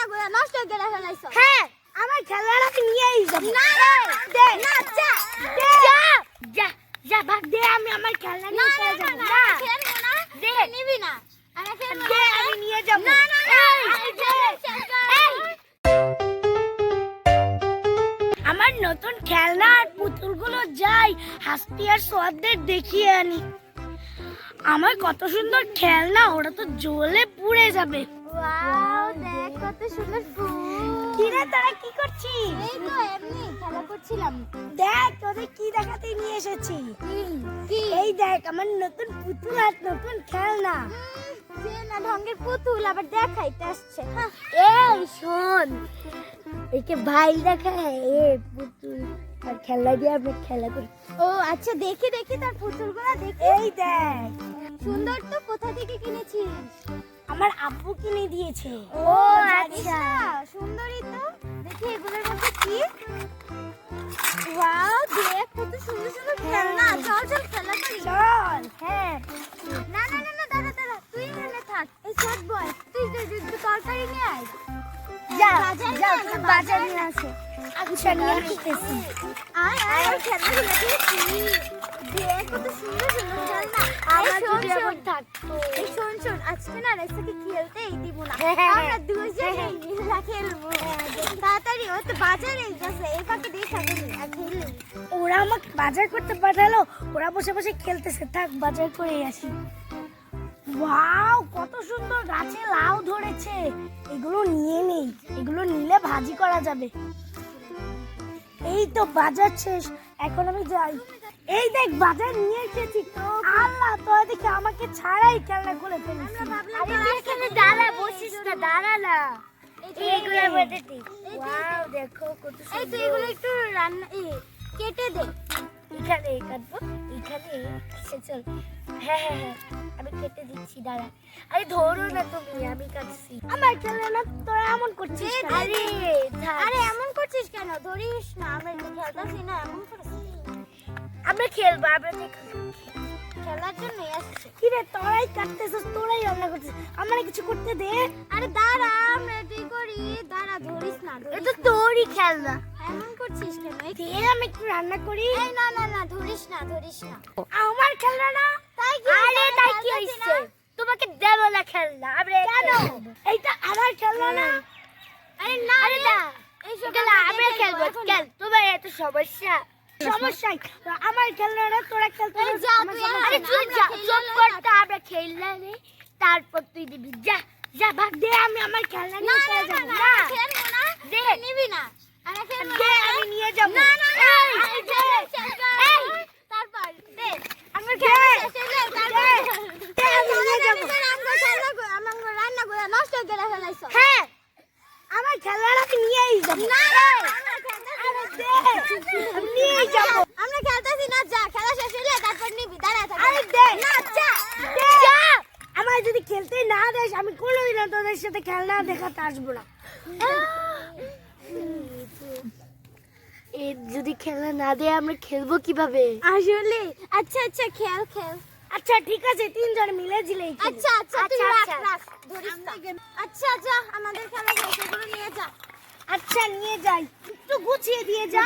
রান্না করে নষ্ট করে ফেলাইছো। হ্যাঁ আমার খেলনা আমি নিয়েই যাব। না দে না যা যা যা যা ভাগ দে, আমি আমার খেলনা না নিয়ে চলে না যাব। না না খেলবো না, দে নিবি না, আমি খেলবো দে, না। আমি নিয়ে যাব। না না না এই দে। আমার নতুন খেলনা আর পুতুলগুলো যাই হাসতি আর সোয়াদদের দেখিয়ে আনি। আমার কত সুন্দর খেলনা, ওরা তো জ্বলে পুড়ে যাবে। ওয়াও দেখ কত সুন্দর ফুল। কিরে তোরা কি করছিস? এই তো এমনি খেলা করছিলাম। দেখ তোদের কি দেখাতে নিয়ে এসেছি। কি এই দেখ আমার নতুন পুতুল আর নতুন খেলনা। যে না ঢঙ্গের পুতুল আবার দেখাইতে আসছে। এই শোন, একে ভাই দেখায় এ পুতুল আর খেলনা দিয়ে আমরা খেলা করি। ও আচ্ছা দেখি দেখি তার পুতুলগুলো দেখি। এই দেখ সুন্দর তো, কোথা থেকে কিনেছিস? আমার আব্বু কিনে দিয়েছে। ও আচ্ছা সুন্দরই তো। দেখি এগুলোর মধ্যে কি। ওয়াও দেখ কত সুন্দর সুন্দর খেলনা। চল চল খেলা করি। চল। হ্যাঁ না না না না দাঁড়া দাঁড়া, তুই এখানে থাক। এই সব বয় তুই তরকারি নিয়ে আয়। যা বাজার যা নিয়ে আয়, তুই বাজার বাজার নিয়ে নিয়ে আসে। আচ্ছা নিয়ে আসতেছি। আয় আয় ওই খেলনাগুলো দেখি। দেখ কত সুন্দর সুন্দর খেলনা। আমার এই শোন, যদি শোন। এমন থাকতো। এই শোন শোন, আজকে না রেসাকে খেলতেই দিব না। হ্যাঁ। আমরা দুজনে মিলে খেলবো। তাড়াতাড়ি ও তো বাজারে গেছে, এই ফাঁকে দেখা গেলি আর খেললি। ওরা আমাকে বাজার করতে পাঠালো, ওরা বসে বসে খেলতেছে, থাক বাজার করে আসি। ওয়াও কত সুন্দর গাছে লাউ ধরেছে, এগুলো নিয়ে নেই, এগুলো নিলে ভাজি করা যাবে। এই তো বাজার শেষ, এখন আমি যাই। এই দেখ বাজার নিয়ে এসেছি। আল্লাহ তোরা দেখে আমাকে ছাড়াই খেলনা করে ফেলিস। আরে তুই এখানে দাঁড়া, বসিস না, দাঁড়া না। এইগুলোর মধ্যে দিই। ওয়াও দেখো কত এই তুই সুন্দর। এগুলো একটু রান্না কেটে দে। এখানে কাটবো, এখানে আচ্ছা, চল। হ্যাঁ হ্যাঁ হ্যাঁ আমি কেটে দিচ্ছি, দাঁড়া। আরে ধরো না তুমি, আমি কাটছি। আমার খেলনা তোরা এমন করছিস কেন? আরে আরে এমন করছিস কেন? ধরিস না, আমরা খেলতাছি না, এমন করছিস। আমরা খেলবো, আমরা খেলার জন্যই আসছে। কিরে তোরাই কাটতেছিস, তোরাই রান্না করছিস, আমার কিছু করতে দে। আরে দাঁড়া, আমরা এটাই করি, দাঁড়া, ধরিস না, ধরিস এটা না। তোরই খেলনা, এমন করছিস কেন? দে আমি একটু রান্না করি। এই না না না, ধরিস না, ধরিস না। আমার খেলনা না। তাই কি? আরে তাই কি খেলতাছি হইছে? না? তোমাকে দেব না খেলনা, আমরা কেন? এইটা আমার খেলনা না। আরে না আরে রে, না, এইসব এটা আমরা খেলবো। এখন। চল, তোমার এত সমস্যা। সমস্যাই আমার খেলনা না, তোরা খেলতে এই পারবি, যা, আমার তুই সমস্যা আয় নেই। না, তুই আমরা যা, খেললে চুপ না, করতে, আমরা খেলনা নেই, তারপর তুই দিবি। যা যা ভাগ দে, আমি আমার খেলনা না নিয়ে না চলে না যাবো। না, খেলবো না, দে। তুই নিবি না, আমরা খেলবো দে, না। আমি নিয়ে যাবো। না না না, এই, আরে দে। এই, তারপর দে, আমরা খেলা শেষ হলে তারপর দে, আমি নিয়ে যাবো। আমরা রান্না করে নষ্ট করে ফেলাইছো। হ্যাঁ আমার খেলনা আমি নিয়েই যাবো। না না, আমরা আরে খেলতেছি দে, না। আমি নিয়েই যাবো। আমরা খেলতেছি না, যা, খেলা শেষ হলে তারপর নিবি, দাঁড়ায় থাক। আরে দে না, যা। দে। আমার যদি খেলতে না দেস, আমি কোনোদিন তোদের সাথে খেলনা দেখাতে আসবো না। যদি খেলনা না দেয় আমরা খেলবো কিভাবে? আসলে আচ্ছা আচ্ছা, খেল খেল। আচ্ছা ঠিক আছে, তিনজন মিলে ঝিলেই খেলি। আচ্ছা আচ্ছা, তুই আচ্ছা, রাখ আচ্ছা। রাখ, ধরিস না। আচ্ছা যা, আমাদের খেলা শেষ, এগুলো নিয়ে যা। আচ্ছা নিয়ে যাই, একটু গুছিয়ে দিয়ে যা।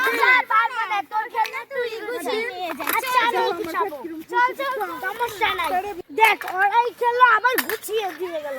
পারবো না, তোর খেলনা তুই গুছিয়ে নিয়ে যা। আচ্ছা আমি চল, গুছাবো। চল চল। সমস্যা নাই। দেখ ওরাই খেললো, আবার গুছিয়ে দিয়ে গেল।